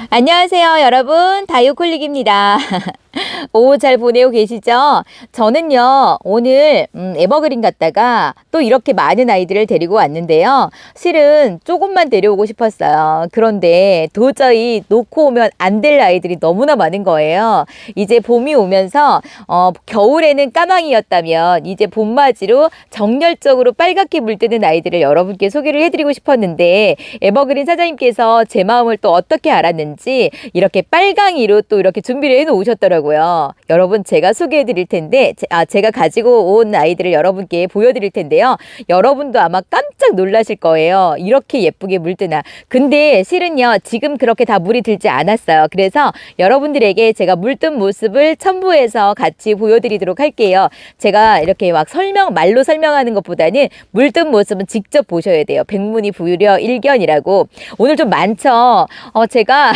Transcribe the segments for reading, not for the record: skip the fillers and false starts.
안녕하세요, 여러분. 다이어콜릭입니다. 오후 잘 보내고 계시죠? 저는요, 오늘 에버그린 갔다가 또 이렇게 많은 아이들을 데리고 왔는데요. 실은 조금만 데려오고 싶었어요. 그런데 도저히 놓고 오면 안 될 아이들이 너무나 많은 거예요. 이제 봄이 오면서 겨울에는 까망이였다면 이제 봄맞이로 정열적으로 빨갛게 물드는 아이들을 여러분께 소개를 해드리고 싶었는데, 에버그린 사장님께서 제 마음을 또 어떻게 알았는지 이렇게 빨강이로 또 이렇게 준비를 해놓으셨더라고요. 여러분, 제가 소개해 드릴 텐데, 제가 가지고 온 아이들을 여러분께 보여드릴 텐데요. 여러분도 아마 깜짝 놀라실 거예요. 이렇게 예쁘게 물드나. 근데 실은요, 지금 그렇게 다 물이 들지 않았어요. 그래서 여러분들에게 제가 물든 모습을 첨부해서 같이 보여드리도록 할게요. 제가 이렇게 막 말로 설명하는 것보다는 물든 모습은 직접 보셔야 돼요. 백문이 불여일견이라고. 오늘 좀 많죠? 제가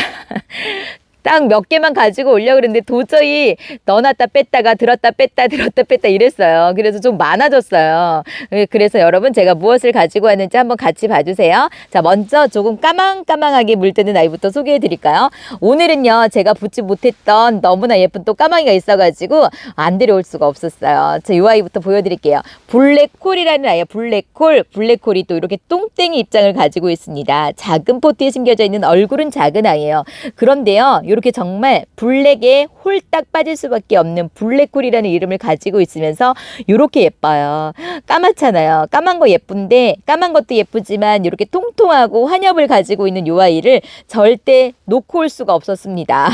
딱 몇 개만 가지고 오려고 그랬는데 도저히 넣어놨다 뺐다가 들었다 뺐다 이랬어요. 그래서 좀 많아졌어요. 그래서 여러분, 제가 무엇을 가지고 왔는지 한번 같이 봐주세요. 자, 먼저 조금 까망까망하게 물드는 아이부터 소개해 드릴까요? 오늘은요, 제가 붙지 못했던 너무나 예쁜 또 까망이가 있어가지고 안 데려올 수가 없었어요. 자, 이 아이부터 보여드릴게요. 블랙콜이라는 아이예요. 블랙콜이 또 이렇게 똥땡이 입장을 가지고 있습니다. 작은 포트에 심겨져 있는 얼굴은 작은 아이예요. 그런데요, 이렇게 정말 블랙에 홀딱 빠질 수밖에 없는 블랙콜이라는 이름을 가지고 있으면서 이렇게 예뻐요. 까맣잖아요. 까만 거 예쁜데, 까만 것도 예쁘지만 이렇게 통통하고 환엽을 가지고 있는 이 아이를 절대 놓고 올 수가 없었습니다.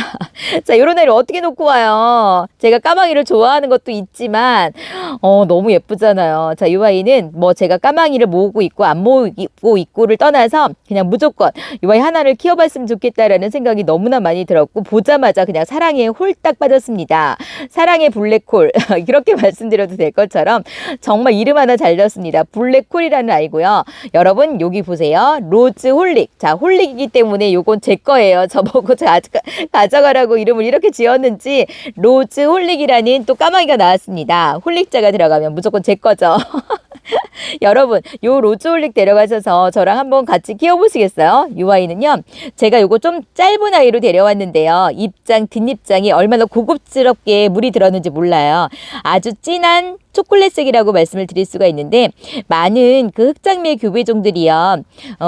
자, 이런 아이를 어떻게 놓고 와요? 제가 까망이를 좋아하는 것도 있지만 너무 예쁘잖아요. 자, 이 아이는 뭐 제가 까망이를 모으고 있고 안 모으고 있고를 떠나서 그냥 무조건 이 아이 하나를 키워봤으면 좋겠다라는 생각이 너무나 많이 들었고, 보자마자 그냥 사랑에 홀딱 빠졌습니다. 사랑의 블랙콜. 이렇게 말씀드려도 될 것처럼 정말 이름 하나 잘 지었습니다. 블랙콜이라는 아이고요. 여러분, 여기 보세요. 로즈 홀릭. 자, 홀릭이기 때문에 요건 제 거예요. 저보고 가져가라고 이름을 이렇게 지었는지 로즈 홀릭이라는 또 까마귀가 나왔습니다. 홀릭자가 들어가면 무조건 제 거죠. 여러분, 요 로즈홀릭 데려가셔서 저랑 한번 같이 키워보시겠어요? 이 아이는요, 제가 요거 좀 짧은 아이로 데려왔는데요. 뒷입장이 얼마나 고급스럽게 물이 들었는지 몰라요. 아주 진한 초콜릿색이라고 말씀을 드릴 수가 있는데, 많은 그 흑장미의 교배종들이요,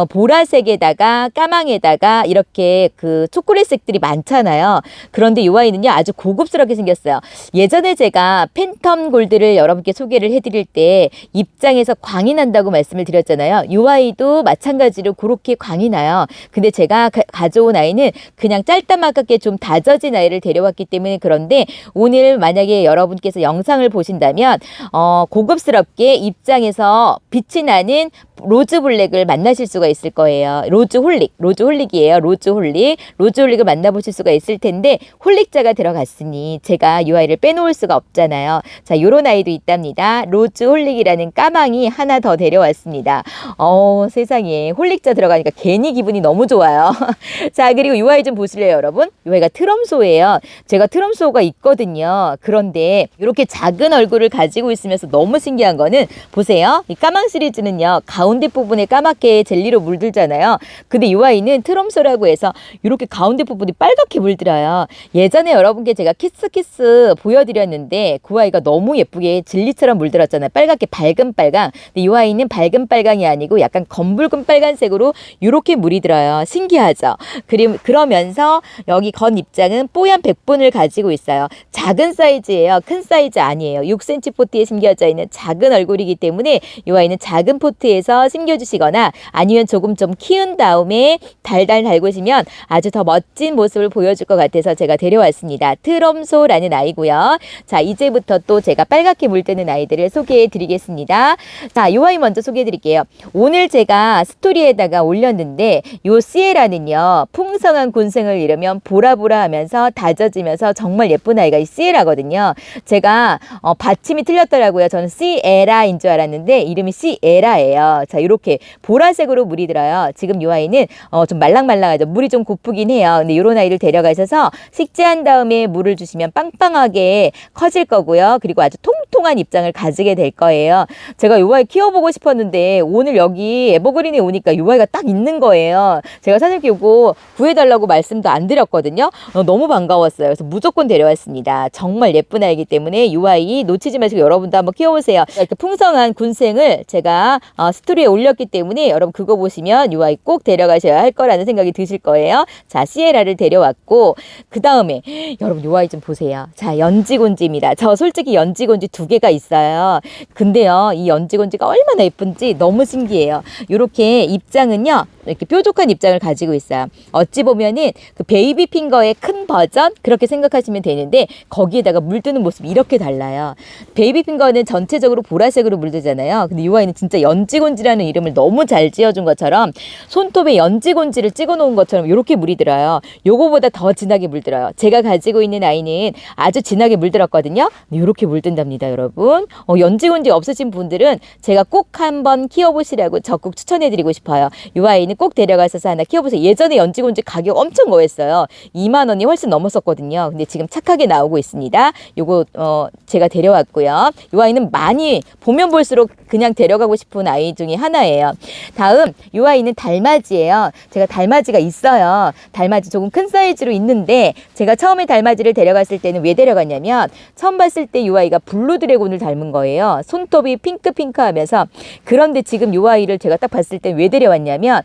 보라색에다가 까망에다가 이렇게 그 초콜릿색들이 많잖아요. 그런데 이 아이는요, 아주 고급스럽게 생겼어요. 예전에 제가 팬텀 골드를 여러분께 소개를 해드릴 때 입장에서 광이 난다고 말씀을 드렸잖아요. 이 아이도 마찬가지로 그렇게 광이 나요. 근데 제가 가져온 아이는 그냥 짧다마깝게 좀 다져진 아이를 데려왔기 때문에. 그런데 오늘 만약에 여러분께서 영상을 보신다면 고급스럽게 입장에서 빛이 나는 로즈 블랙을 만나실 수가 있을 거예요. 로즈홀릭이에요. 로즈홀릭을 만나보실 수가 있을 텐데, 홀릭자가 들어갔으니 제가 이 아이를 빼놓을 수가 없잖아요. 자, 요런 아이도 있답니다. 로즈홀릭이라는 까망이 하나 더 데려왔습니다. 세상에, 홀릭자 들어가니까 괜히 기분이 너무 좋아요. 자, 그리고 이 아이 좀 보실래요, 여러분? 이 아이가 트럼소예요. 제가 트럼소가 있거든요. 그런데 이렇게 작은 얼굴을 가지고 있으면서 너무 신기한 거는, 보세요. 이 까망 시리즈는요, 가운데 부분에 까맣게 젤리로 물들잖아요. 근데 이 아이는 트럼소라고 해서 이렇게 가운데 부분이 빨갛게 물들어요. 예전에 여러분께 제가 키스 보여드렸는데 그 아이가 너무 예쁘게 젤리처럼 물들었잖아요. 빨갛게 밝은 빨강. 근데 이 아이는 밝은 빨강이 아니고 약간 검붉은 빨간색으로 이렇게 물이 들어요. 신기하죠? 그러면서 여기 건 입장은 뽀얀 백분을 가지고 있어요. 작은 사이즈예요. 큰 사이즈 아니에요. 6cm 포트에 심겨져 있는 작은 얼굴이기 때문에 이 아이는 작은 포트에서 심겨주시거나 아니면 조금 좀 키운 다음에 달달 달구시면 아주 더 멋진 모습을 보여줄 것 같아서 제가 데려왔습니다. 트럼소라는 아이고요. 자, 이제부터 또 제가 빨갛게 물드는 아이들을 소개해 드리겠습니다. 자, 이 아이 먼저 소개해 드릴게요. 오늘 제가 스토리에다가 올렸는데, 요 시에라는요, 풍성한 곤생을 이루면 보라보라 하면서 다져지면서 정말 예쁜 아이가 이 시에라거든요. 제가 받침이 틀렸더라고요. 저는 시에라인 줄 알았는데 이름이 시에라예요. 자, 이렇게 보라색으로 물이 들어요. 지금 이 아이는 좀 말랑말랑하죠. 물이 좀 고프긴 해요. 근데 이런 아이를 데려가셔서 식재한 다음에 물을 주시면 빵빵하게 커질 거고요. 그리고 아주 통통 통통한 입장을 가지게 될 거예요. 제가 요 아이 키워보고 싶었는데 오늘 여기 에버그린에 오니까 요 아이가 딱 있는 거예요. 제가 사장님께 요거 구해달라고 말씀도 안 드렸거든요. 너무 반가웠어요. 그래서 무조건 데려왔습니다. 정말 예쁜 아이기 때문에 요 아이 놓치지 마시고 여러분도 한번 키워보세요. 이렇게 풍성한 군생을 제가 스토리에 올렸기 때문에 여러분 그거 보시면 요 아이 꼭 데려가셔야 할 거라는 생각이 드실 거예요. 자, 시에라를 데려왔고 그 다음에 여러분 요 아이 좀 보세요. 자, 연지곤지입니다. 저 솔직히 연지곤지 2개가 있어요. 근데요, 이 연지곤지가 얼마나 예쁜지 너무 신기해요. 요렇게 입장은요, 이렇게 뾰족한 입장을 가지고 있어요. 어찌 보면은 그 베이비 핑거의 큰 버전 그렇게 생각하시면 되는데 거기에다가 물드는 모습이 이렇게 달라요. 베이비 핑거는 전체적으로 보라색으로 물들잖아요. 근데 이 아이는 진짜 연지곤지라는 이름을 너무 잘 지어준 것처럼 손톱에 연지곤지를 찍어 놓은 것처럼 이렇게 물이 들어요. 요거보다 더 진하게 물들어요. 제가 가지고 있는 아이는 아주 진하게 물들었거든요. 이렇게 물든답니다, 여러분. 연지곤지 없으신 분들은 제가 꼭 한번 키워보시라고 적극 추천해드리고 싶어요. 이 아이는 꼭 데려가셔서 하나 키워보세요. 예전에 연지곤지 가격 엄청 거했어요. 2만 원이 훨씬 넘었었거든요. 근데 지금 착하게 나오고 있습니다. 요거 제가 데려왔고요. 이 아이는 많이 보면 볼수록 그냥 데려가고 싶은 아이 중에 하나예요. 다음 이 아이는 달맞이예요. 제가 달맞이가 있어요. 달맞이 조금 큰 사이즈로 있는데 제가 처음에 달맞이를 데려갔을 때는 왜 데려갔냐면 처음 봤을 때 이 아이가 블루 드래곤을 닮은 거예요. 손톱이 핑크핑크하면서. 그런데 지금 이 아이를 제가 딱 봤을 때 왜 데려왔냐면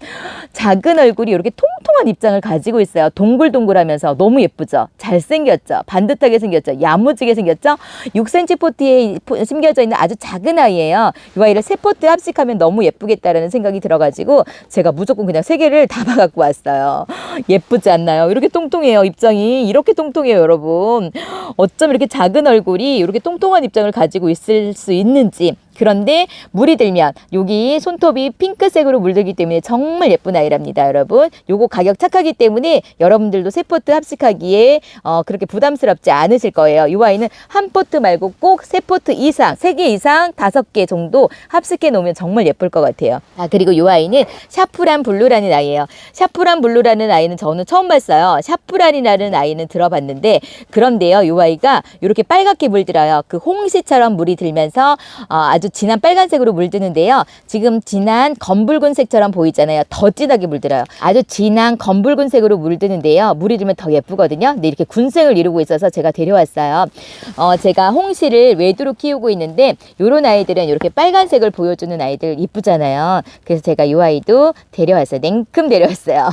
작은 얼굴이 이렇게 통통한 입장을 가지고 있어요. 동글동글하면서 너무 예쁘죠? 잘생겼죠? 반듯하게 생겼죠? 야무지게 생겼죠? 6cm 포트에 심겨져 있는 아주 작은 아이예요. 이 아이를 3포트 합식하면 너무 예쁘겠다라는 생각이 들어가지고 제가 무조건 그냥 3개를 다 봐갖고 왔어요. 예쁘지 않나요? 이렇게 통통해요. 입장이 이렇게 통통해요, 여러분. 어쩜 이렇게 작은 얼굴이 이렇게 통통한 입장을 가지고 있을 수 있는지. 그런데 물이 들면 여기 손톱이 핑크색으로 물들기 때문에 정말 예쁜 아이랍니다, 여러분. 요거 가격 착하기 때문에 여러분들도 3포트 합식하기에 그렇게 부담스럽지 않으실 거예요. 이 아이는 한 포트 말고 꼭 3포트 이상, 3개 이상 5개 정도 합식해 놓으면 정말 예쁠 것 같아요. 그리고 이 아이는 샤프란 블루라는 아이예요. 샤프란 블루라는 아이는 저는 처음 봤어요. 샤프란이라는 아이는 들어봤는데 그런데요, 이 아이가 이렇게 빨갛게 물들어요. 그 홍시처럼 물이 들면서 아주 진한 빨간색으로 물드는데요. 지금 진한 검붉은색처럼 보이잖아요. 더 진하게 물들어요. 아주 진한 검붉은색으로 물드는데요. 물이 들면 더 예쁘거든요. 근데 이렇게 군생을 이루고 있어서 제가 데려왔어요. 제가 홍시를 외두로 키우고 있는데 이런 아이들은 이렇게 빨간색을 보여주는 아이들 이쁘잖아요. 그래서 제가 이 아이도 데려왔어요. 냉큼 데려왔어요.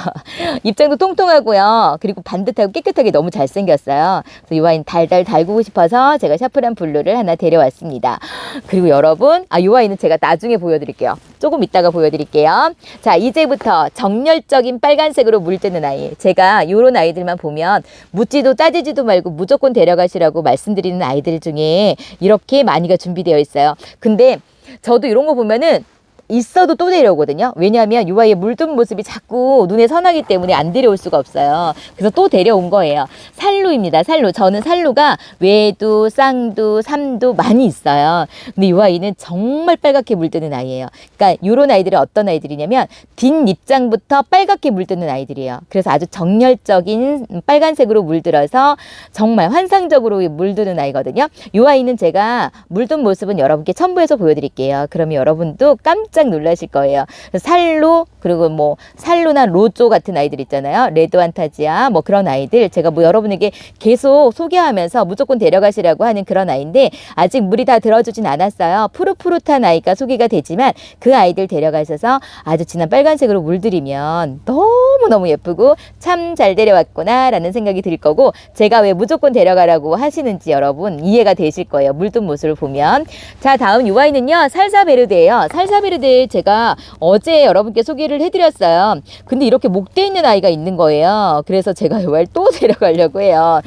입장도 통통하고요. 그리고 반듯하고 깨끗하게 너무 잘생겼어요. 그래서 이 아이는 달달 달구고 싶어서 제가 샤프란 블루를 하나 데려왔습니다. 그리고 여러분, 이 아이는 제가 나중에 보여드릴게요. 조금 이따가 보여드릴게요. 자, 이제부터 정열적인 빨간색으로 물드는 아이. 제가 이런 아이들만 보면 묻지도 따지지도 말고 무조건 데려가시라고 말씀드리는 아이들 중에 이렇게 많이가 준비되어 있어요. 근데 저도 이런 거 보면은 있어도 또 데려오거든요. 왜냐하면 이 아이의 물든 모습이 자꾸 눈에 선하기 때문에 안 데려올 수가 없어요. 그래서 또 데려온 거예요. 살루입니다. 살루. 저는 살루가 외두, 쌍두, 삼두 많이 있어요. 근데 이 아이는 정말 빨갛게 물드는 아이예요. 그러니까 이런 아이들은 어떤 아이들이냐면 뒷입장부터 빨갛게 물드는 아이들이에요. 그래서 아주 정열적인 빨간색으로 물들어서 정말 환상적으로 물드는 아이거든요. 이 아이는 제가 물든 모습은 여러분께 첨부해서 보여드릴게요. 그러면 여러분도 깜짝 놀라실 거예요. 살로, 그리고 뭐 살로나 로조 같은 아이들 있잖아요. 레드 환타지아 뭐 그런 아이들 제가 뭐 여러분에게 계속 소개하면서 무조건 데려가시라고 하는 그런 아이인데 아직 물이 다 들어주진 않았어요. 푸릇푸릇한 아이가 소개가 되지만 그 아이들 데려가셔서 아주 진한 빨간색으로 물들이면 너무너무 예쁘고 참 잘 데려왔구나 라는 생각이 들 거고, 제가 왜 무조건 데려가라고 하시는지 여러분 이해가 되실 거예요. 물든 모습을 보면. 자, 다음 이 아이는요, 살사베르데예요. 살사베르데 제가 어제 여러분께 소개를 해드렸어요. 근데 이렇게 목대 있는 아이가 있는 거예요. 그래서 제가 이 아이를 또 데려가려고 해요.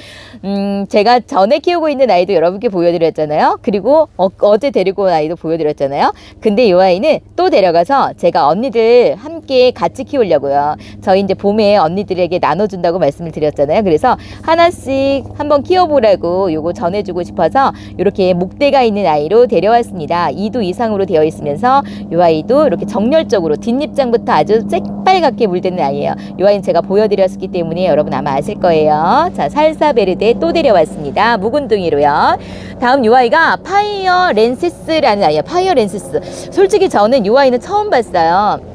제가 전에 키우고 있는 아이도 여러분께 보여드렸잖아요. 그리고 어제 데리고 온 아이도 보여드렸잖아요. 근데 이 아이는 또 데려가서 제가 언니들 함께 같이 키우려고요. 저희 이제 봄에 언니들에게 나눠준다고 말씀을 드렸잖아요. 그래서 하나씩 한번 키워보라고 요거 전해주고 싶어서 이렇게 목대가 있는 아이로 데려왔습니다. 2두 이상으로 되어 있으면서 이 아이도 이렇게 정열적으로 뒷입장부터 아주 새빨갛게 물드는 아이예요. 이 아이는 제가 보여드렸기 때문에 여러분 아마 아실 거예요. 자, 살사베르데 또 데려왔습니다. 묵은둥이로요. 다음 이 아이가 파이어 렌시스라는 아이예요. 파이어 렌시스. 솔직히 저는 이 아이는 처음 봤어요.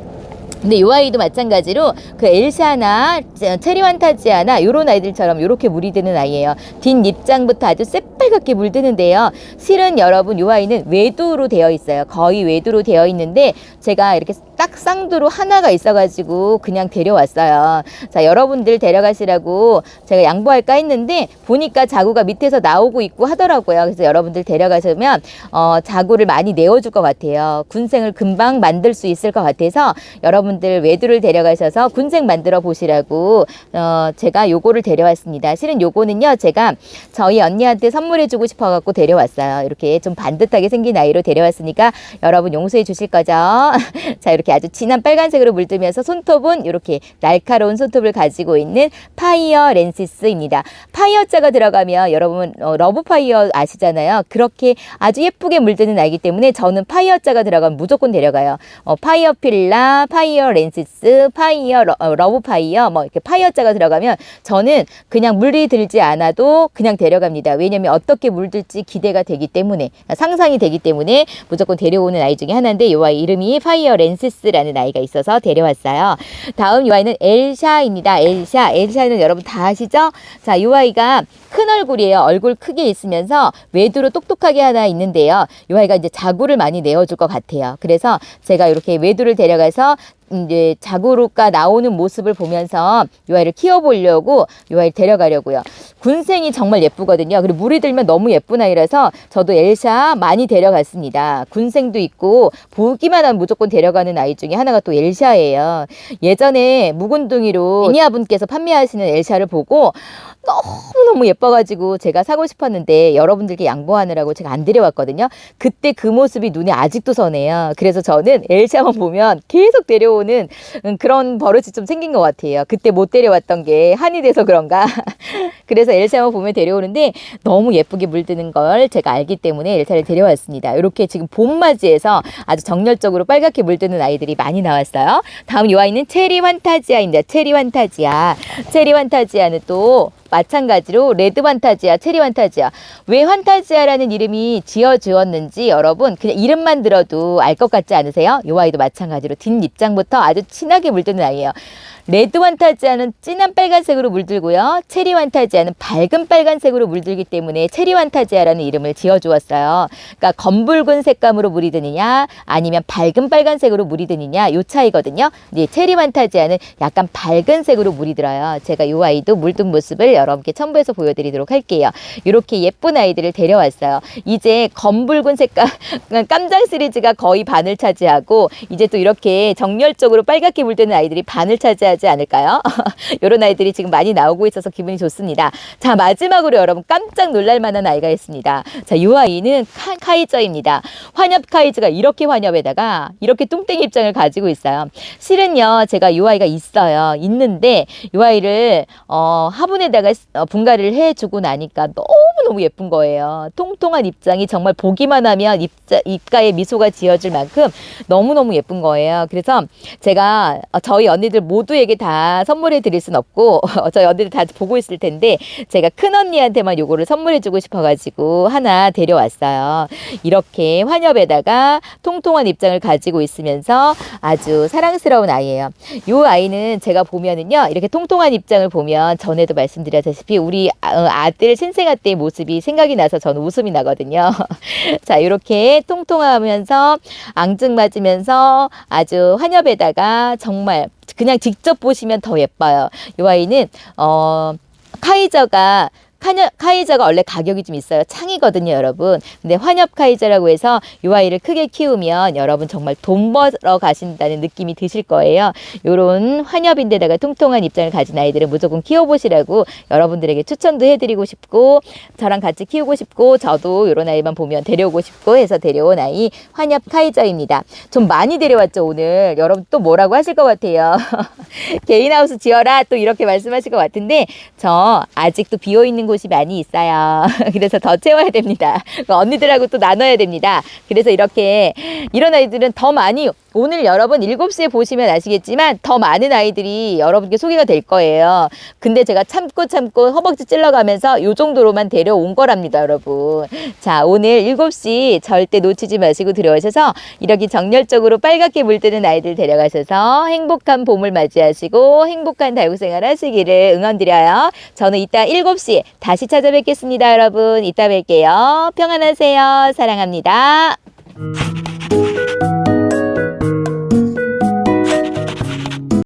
근데 이 아이도 마찬가지로 그 엘샤나 체리 환타지아나 요런 아이들처럼 요렇게 물이 드는 아이예요. 뒷잎장부터 아주 새빨갛게 물드는데요. 실은 여러분 이 아이는 외두로 되어 있어요. 거의 외두로 되어 있는데 제가 이렇게 딱 쌍두로 하나가 있어가지고 그냥 데려왔어요. 자, 여러분들 데려가시라고 제가 양보할까 했는데 보니까 자구가 밑에서 나오고 있고 하더라고요. 그래서 여러분들 데려가시면 자구를 많이 내어줄 것 같아요. 군생을 금방 만들 수 있을 것 같아서 여러분들 외두를 데려가셔서 군생 만들어 보시라고 제가 요거를 데려왔습니다. 실은 요거는요 제가 저희 언니한테 선물해주고 싶어갖고 데려왔어요. 이렇게 좀 반듯하게 생긴 아이로 데려왔으니까 여러분 용서해 주실 거죠? 자, 이렇게 아주 진한 빨간색으로 물들면서 손톱은 이렇게 날카로운 손톱을 가지고 있는 파이어 렌시스입니다. 파이어자가 들어가면 여러분 러브 파이어 아시잖아요. 그렇게 아주 예쁘게 물드는 아이기 때문에 저는 파이어자가 들어가면 무조건 데려가요. 파이어 필라, 파이어 렌시스, 파이어 러브 파이어 뭐 이렇게 파이어자가 들어가면 저는 그냥 물이 들지 않아도 그냥 데려갑니다. 왜냐면 어떻게 물들지 기대가 되기 때문에 상상이 되기 때문에 무조건 데려오는 아이 중에 하나인데 이 아이 이름이 파이어 렌시스라는 아이가 있어서 데려왔어요. 다음 이 아이는 엘샤입니다. 엘샤는 여러분 다 아시죠? 자, 이 아이가 큰 얼굴이에요. 얼굴 크게 있으면서 외두로 똑똑하게 하나 있는데요. 이 아이가 이제 자구를 많이 내어줄 것 같아요. 그래서 제가 이렇게 외두를 데려가서 이제 자구가 나오는 모습을 보면서 이 아이를 키워보려고 이 아이를 데려가려고요. 군생이 정말 예쁘거든요. 그리고 물이 들면 너무 예쁜 아이라서 저도 엘샤 많이 데려갔습니다. 군생도 있고 보기만 하면 무조건 데려가는 아이 중에 하나가 또 엘샤예요. 예전에 묵은둥이로 매니아 분께서 판매하시는 엘샤를 보고 너무너무 예뻐가지고 제가 사고 싶었는데 여러분들께 양보하느라고 제가 안 데려왔거든요. 그때 그 모습이 눈에 아직도 선해요. 그래서 저는 엘샤만 보면 계속 데려오는 그런 버릇이 좀 생긴 것 같아요. 그때 못 데려왔던 게 한이 돼서 그런가. 그래서 엘샤만 보면 데려오는데 너무 예쁘게 물드는 걸 제가 알기 때문에 엘샤를 데려왔습니다. 이렇게 지금 봄맞이에서 아주 정열적으로 빨갛게 물드는 아이들이 많이 나왔어요. 다음 이 아이는 체리 환타지아입니다. 체리 환타지아는 또 마찬가지로 레드 환타지아, 체리 환타지아. 왜 환타지아라는 이름이 지어주었는지 여러분 그냥 이름만 들어도 알 것 같지 않으세요? 이 아이도 마찬가지로 뒷입장부터 아주 진하게 물드는 아이예요. 레드 환타지아는 진한 빨간색으로 물들고요. 체리 환타지아는 밝은 빨간색으로 물들기 때문에 체리 환타지아라는 이름을 지어주었어요. 그러니까 검붉은 색감으로 물이 드느냐 아니면 밝은 빨간색으로 물이 드느냐 요 차이거든요. 이제 체리 환타지아는 약간 밝은 색으로 물이 들어요. 제가 이 아이도 물든 모습을 여러분께 첨부해서 보여드리도록 할게요. 이렇게 예쁜 아이들을 데려왔어요. 이제 검붉은 색깔 깜장 시리즈가 거의 반을 차지하고 이제 또 이렇게 정열적으로 빨갛게 물드는 아이들이 반을 차지하지 않을까요? 이런 아이들이 지금 많이 나오고 있어서 기분이 좋습니다. 자, 마지막으로 여러분 깜짝 놀랄 만한 아이가 있습니다. 자, 이 아이는 카이저입니다. 환엽 카이저가 이렇게 환엽에다가 이렇게 뚱땡이 입장을 가지고 있어요. 실은요 제가 이 아이가 있는데 이 아이를 화분에다가 분갈이를 해주고 나니까 너무너무 예쁜 거예요. 통통한 입장이 정말 보기만 하면 입가에 미소가 지어질 만큼 너무너무 예쁜 거예요. 그래서 제가 저희 언니들 모두에게 다 선물해 드릴 순 없고 저희 언니들 다 보고 있을 텐데 제가 큰 언니한테만 요거를 선물해 주고 싶어가지고 하나 데려왔어요. 이렇게 환엽에다가 통통한 입장을 가지고 있으면서 아주 사랑스러운 아이예요. 요 아이는 제가 보면은요 이렇게 통통한 입장을 보면 전에도 말씀드렸다시피 우리 아들 신생아 때의 모습이 생각이 나서 저는 웃음이 나거든요. 자, 이렇게 통통하면서 앙증맞으면서 아주 환엽에다가 정말 그냥 직접 보시면 더 예뻐요. 이 아이는 카이저가 원래 가격이 좀 있어요. 창이거든요, 여러분. 근데 환엽 카이저라고 해서 이 아이를 크게 키우면 여러분 정말 돈 벌어 가신다는 느낌이 드실 거예요. 요런 환엽인데다가 통통한 입장을 가진 아이들은 무조건 키워보시라고 여러분들에게 추천도 해드리고 싶고 저랑 같이 키우고 싶고 저도 요런 아이만 보면 데려오고 싶고 해서 데려온 아이 환엽 카이저입니다. 좀 많이 데려왔죠, 오늘. 여러분 또 뭐라고 하실 것 같아요. 개인하우스 지어라 또 이렇게 말씀하실 것 같은데 저 아직도 비어있는 곳이 많이 있어요. 그래서 더 채워야 됩니다. 언니들하고 또 나눠야 됩니다. 그래서 이런 아이들은 더 많이 오늘 여러분 7시에 보시면 아시겠지만 더 많은 아이들이 여러분께 소개가 될 거예요. 근데 제가 참고 허벅지 찔러가면서 요 정도로만 데려온 거랍니다, 여러분. 자, 오늘 7시 절대 놓치지 마시고 들어오셔서 이렇게 정열적으로 빨갛게 물드는 아이들 데려가셔서 행복한 봄을 맞이하시고 행복한 다육생활 하시기를 응원드려요. 저는 이따 7시에 다시 찾아뵙겠습니다, 여러분. 이따 뵐게요. 평안하세요. 사랑합니다.